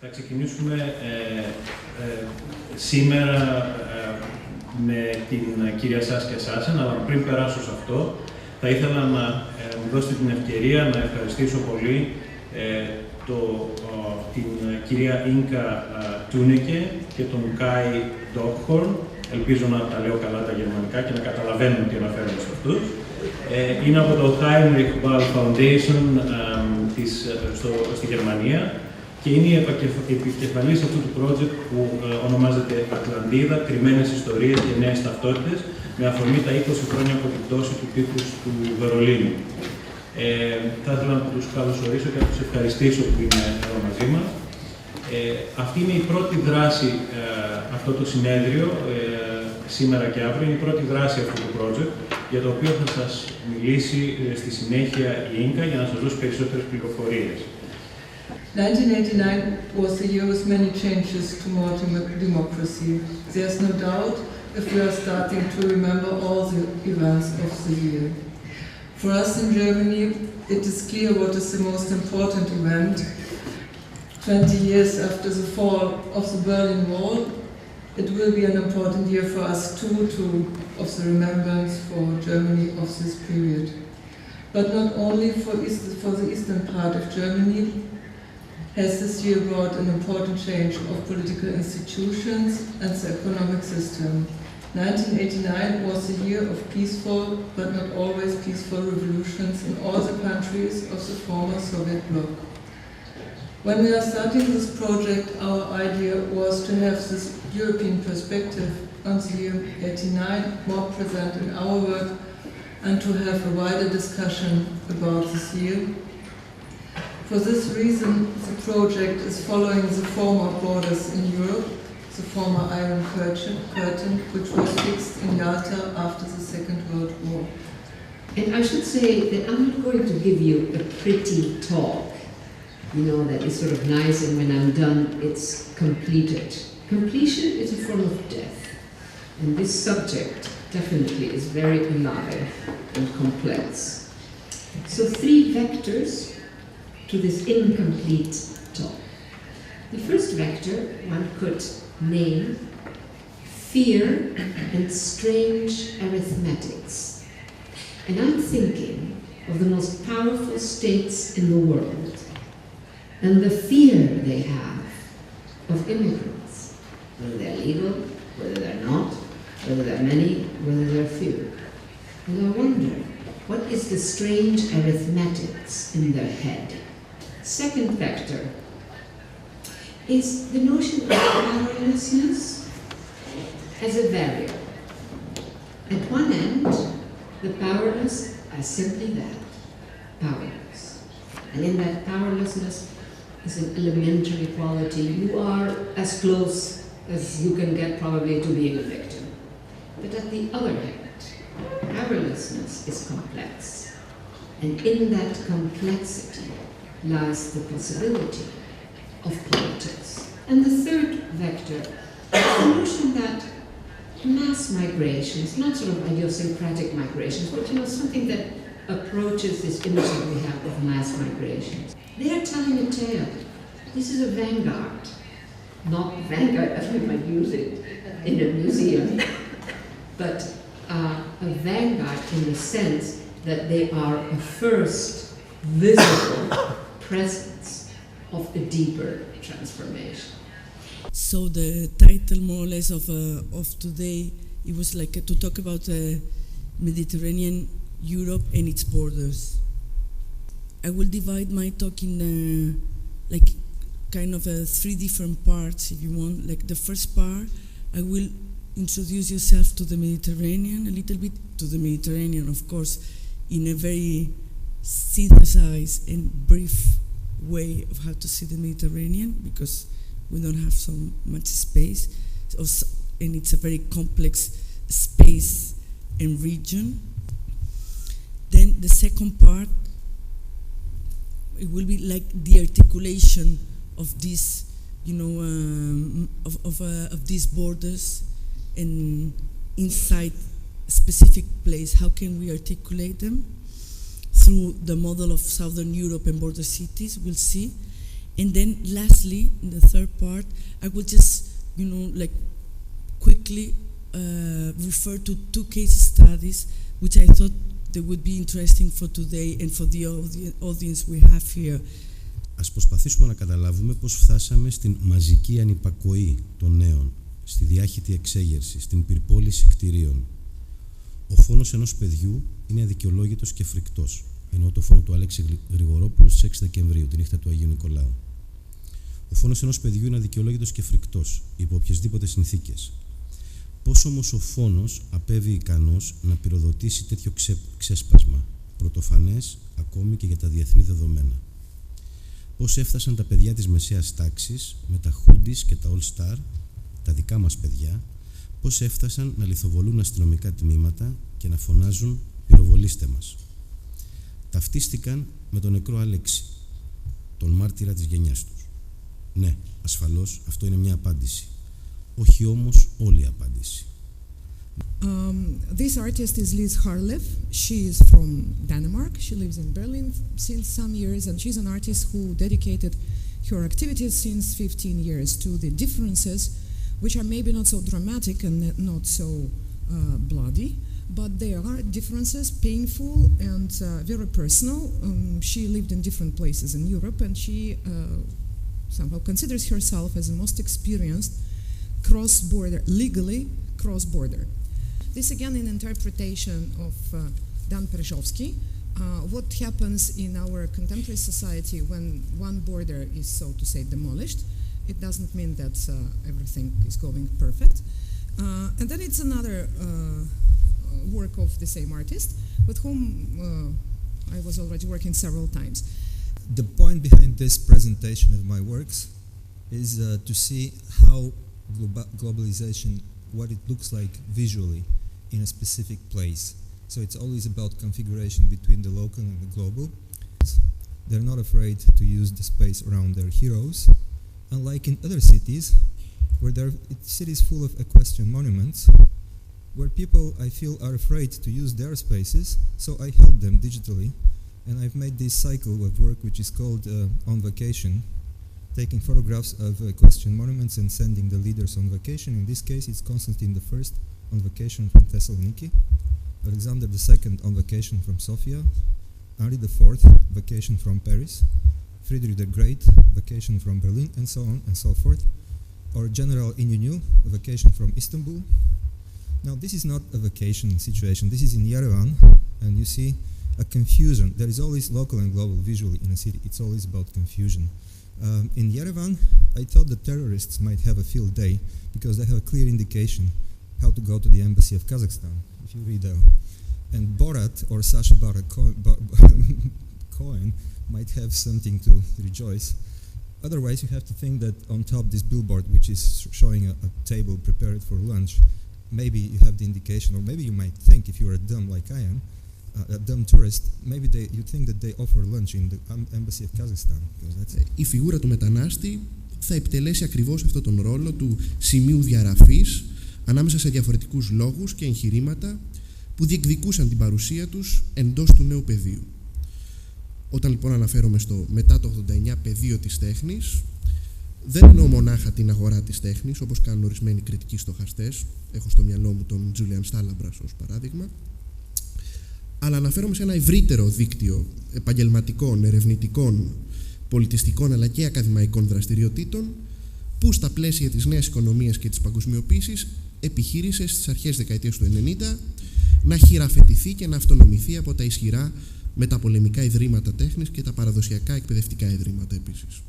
Θα ξεκινήσουμε σήμερα με την κυρία Σάσκια Σάσεν, αλλά πριν περάσω σε αυτό, θα ήθελα να μου δώσετε την ευκαιρία να ευχαριστήσω πολύ την κυρία Ίνκα Τούνεκε και τον Κάι Ντόκχορν. Ελπίζω να τα λέω καλά τα γερμανικά και να καταλαβαίνουν τι αναφέρομαι σε αυτούς. Είναι από το Heinrich Ball Foundation στη Γερμανία και είναι η επικεφαλής αυτού του project που ονομάζεται Ατλαντίδα, κρυμμένες ιστορίες και νέες ταυτότητες, με αφορμή τα 20 χρόνια από την πτώση του τείχους του Βερολίνου. Θα ήθελα να τους καλωσορίσω και να τους ευχαριστήσω που είναι εδώ μαζί μας. Αυτή είναι η πρώτη δράση, αυτό το συνέδριο, σήμερα και αύριο, είναι η πρώτη δράση αυτού του project, για το οποίο θα σας μιλήσει στη συνέχεια η Ίνκα για να σας δώσει περισσότερες πληροφορίες. 1989 was the year with many changes to more democracy. There's no doubt if we are starting to remember all the events of the year. For us in Germany, it is clear what is the most important event. 20 years after the fall of the Berlin Wall, it will be an important year for us too, of the remembrance for Germany of this period. But not only for the eastern part of Germany, has this year brought an important change of political institutions and the economic system. 1989 was the year of peaceful, but not always peaceful revolutions in all the countries of the former Soviet bloc. When we are starting this project, our idea was to have this European perspective on the year 89 more present in our work and to have a wider discussion about this year. For this reason, the project is following the former borders in Europe, the former Iron Curtain, which was fixed in Yalta after the Second World War. And I should say that I'm not going to give you a pretty talk, you know, that is sort of nice and when I'm done, it's completed. Completion is a form of death. And this subject definitely is very alive and complex. So 3 vectors to this incomplete talk. The first vector one could name fear and strange arithmetics. And I'm thinking of the most powerful states in the world and the fear they have of immigrants, whether they're legal, whether they're not, whether they're many, whether they're few. And I wonder, what is the strange arithmetics in their head? Second vector is the notion of powerlessness as a variable. At one end, the powerless are simply that, powerless. And in that powerlessness is an elementary quality. You are as close as you can get probably to being a victim. But at the other hand, powerlessness is complex. And in that complexity lies the possibility of politics. And the third vector is the notion that mass migrations, not sort of idiosyncratic migrations, but you know, something that approaches this image that we have of mass migrations. They are telling a tale. This is a vanguard. Not vanguard as we might use it in a museum, but a vanguard in the sense that they are a first visible presence of a deeper transformation. So the title, more or less, of today, it was like to talk about Mediterranean Europe and its borders. I will divide my talk in like kind of 3 different parts, if you want. Like the first part, I will introduce yourself to the Mediterranean, a little bit to the Mediterranean, of course, in a very synthesized and brief way of how to see the Mediterranean, because we don't have so much space, and it's a very complex space and region. Then the second part, it will be like the articulation of this, you know, of these borders, and inside a specific place, how can we articulate them through the model of Southern Europe and border cities, we'll see. And then lastly, in the third part, I will just, like quickly refer to 2 case studies which I thought they would be interesting for today and for the audience we have here. Ας προσπαθήσουμε να καταλάβουμε πώς φτάσαμε στην μαζική ανυπακοή των νέων, στη διάχυτη εξέγερση, στην πυρπόληση κτηρίων. Ο φόνος ενός παιδιού είναι αδικαιολόγητος και φρικτός, ενώ το φόνο του Αλέξη Γρηγορόπουλου στις 6 Δεκεμβρίου, τη νύχτα του Αγίου Νικολάου. Ο φόνος ενός παιδιού είναι αδικαιολόγητος και φρικτός, υπό οποιασδήποτε συνθήκες. Πώς όμως ο φόνος απέβη ικανός να πυροδοτήσει τέτοιο ξέσπασμα, πρωτοφανές ακόμη και για τα διεθνή δεδομένα. Πώς έφτασαν τα παιδιά της μεσαίας τάξης με τα hoodies και τα all star, τα δικά μας παιδιά, πώς έφτασαν να λιθοβολούν αστυνομικά τμήματα και να φωνάζουν «πυροβολήστε μας». Ταυτίστηκαν με τον νεκρό Αλέξη, τον μάρτυρα της γενιάς τους. Ναι, ασφαλώς αυτό είναι μια απάντηση. Όχι όμως όλη η απάντηση. This artist is Liz Harlev. She is from Denmark. She lives in Berlin since some years, and she's an artist who dedicated her activities since 15 years to the differences, which are maybe not so dramatic and not so bloody, but they are differences, painful and very personal. She lived in different places in Europe, and she somehow considers herself as the most experienced cross-border, legally cross-border. This again in interpretation of Dan Perzhowski. What happens in our contemporary society when one border is, so to say, demolished? It doesn't mean that everything is going perfect. And then it's another work of the same artist with whom I was already working several times. The point behind this presentation of my works is to see how globalization, what it looks like visually in a specific place. So it's always about configuration between the local and the global. They're not afraid to use the space around their heroes, unlike in other cities, where there are cities full of equestrian monuments, where people, I feel, are afraid to use their spaces, so I help them digitally, and I've made this cycle of work which is called On Vacation, taking photographs of equestrian monuments and sending the leaders on vacation. In this case, it's Constantine I on vacation from Thessaloniki, Alexander II on vacation from Sofia, Henri IV vacation from Paris, Friedrich the Great vacation from Berlin, and so on and so forth, or General Inunu, a vacation from Istanbul. Now, this is not a vacation situation. This is in Yerevan, and you see a confusion. There is always local and global visually in a city. It's always about confusion. In Yerevan, I thought the terrorists might have a field day because they have a clear indication how to go to the embassy of Kazakhstan, if you read out. And Borat or Sacha Baron Cohen might have something to rejoice. Otherwise, you have to think that on top this billboard, which is showing a table prepared for lunch, maybe you have the indication, or maybe you might think, if you are dumb like I am, a dumb tourist, maybe you think that they offer lunch in the embassy of Kazakhstan. Η φιγούρα του μετανάστη θα επιτελέσει ακριβώς αυτόν τον ρόλο του σημείου διαγραφής ανάμεσα σε διαφορετικούς λόγους και εγχειρήματα που διεκδικούσαν την παρουσία τους εντός του νέου πεδίου. Όταν λοιπόν αναφέρομαι στο μετά το 89 πεδίο της τέχνης, δεν εννοώ μονάχα την αγορά της τέχνης, όπως κάνουν ορισμένοι κριτικοί στοχαστές, έχω στο μυαλό μου τον Τζούλιαν Στάλαμπρας ως παράδειγμα, αλλά αναφέρομαι σε ένα ευρύτερο δίκτυο επαγγελματικών, ερευνητικών, πολιτιστικών αλλά και ακαδημαϊκών δραστηριοτήτων που στα πλαίσια της νέας οικονομίας και της παγκοσμιοποίησης επιχείρησε στις αρχές δεκαετίας του 90 να χειραφετηθεί και να αυτονομηθεί από τα ισχυρά μεταπολεμικά ιδρύματα τέχνης και τα παραδοσιακά εκπαιδευτικά ιδρύματα επίσης.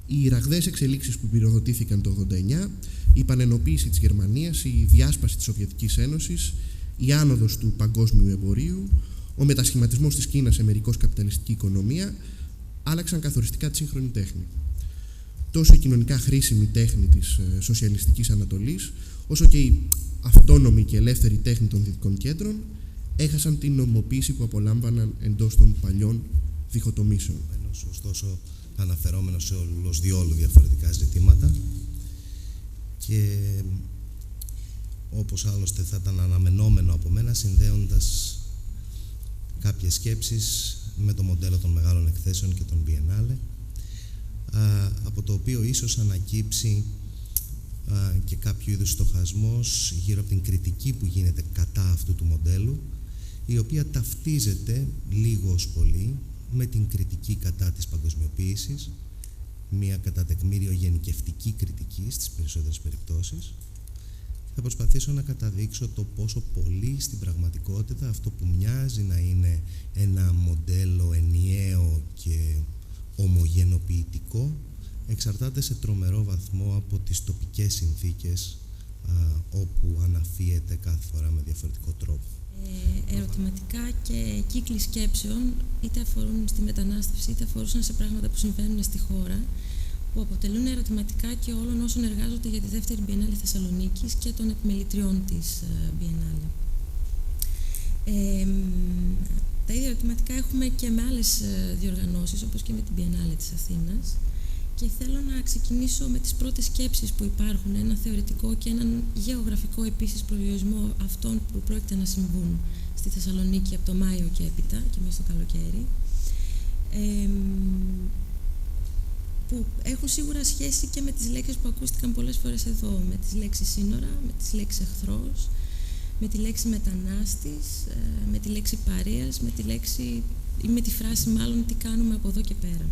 Οι ραγδαίες εξελίξεις που πυροδοτήθηκαν το 89, η πανενοποίηση της Γερμανίας, η διάσπαση της Σοβιετικής Ένωσης, η άνοδος του παγκόσμιου εμπορίου, ο μετασχηματισμός της Κίνας σε μερικώς καπιταλιστική οικονομία άλλαξαν καθοριστικά τη σύγχρονη τέχνη. Τόσο η κοινωνικά χρήσιμη τέχνη της σοσιαλιστικής Ανατολής, όσο και η αυτόνομη και ελεύθερη τέχνη των δυτικών κέντρων έχασαν την νομοποίηση που απολάμβαναν εντός των παλιών διχοτομήσεων. Ωστόσο, αναφερόμενο σε όλους διόλου διαφορετικά ζητήματα και όπως άλλωστε θα ήταν αναμενόμενο από μένα, συνδέοντας κάποιες σκέψεις με το μοντέλο των μεγάλων εκθέσεων και των Biennale, από το οποίο ίσως ανακύψει και κάποιο είδους στοχασμός γύρω από την κριτική που γίνεται κατά αυτού του μοντέλου, η οποία ταυτίζεται λίγο ως πολύ με την κριτική κατά της παγκοσμιοποίησης, μια κατά τεκμήριο γενικευτική κριτική στις περισσότερες περιπτώσεις. Θα προσπαθήσω να καταδείξω το πόσο πολύ στην πραγματικότητα αυτό που μοιάζει να είναι ένα μοντέλο ενιαίο και ομογενοποιητικό εξαρτάται σε τρομερό βαθμό από τις τοπικές συνθήκες όπου αναφύεται κάθε φορά με διαφορετικό τρόπο. Ερωτηματικά και κύκλοι σκέψεων είτε αφορούν στη μετανάστευση είτε αφορούσαν σε πράγματα που συμβαίνουν στη χώρα, που αποτελούν ερωτηματικά και όλων όσων εργάζονται για τη δεύτερη Biennale Θεσσαλονίκης και των επιμελητριών της Biennale. Τα ίδια ερωτηματικά έχουμε και με άλλες διοργανώσεις, όπως και με την Biennale της Αθήνας. Και θέλω να ξεκινήσω με τις πρώτες σκέψεις που υπάρχουν, ένα θεωρητικό και έναν γεωγραφικό επίσης προδιορισμό αυτών που πρόκειται να συμβούν στη Θεσσαλονίκη από το Μάιο και έπειτα και μέσα στο καλοκαίρι, που έχουν σίγουρα σχέση και με τις λέξεις που ακούστηκαν πολλές φορές εδώ, με τις λέξεις σύνορα, με τις λέξεις εχθρός, με τη λέξη μετανάστης, με τη λέξη παρείας, με τη λέξη ή με τη φράση μάλλον τι κάνουμε από εδώ και πέρα.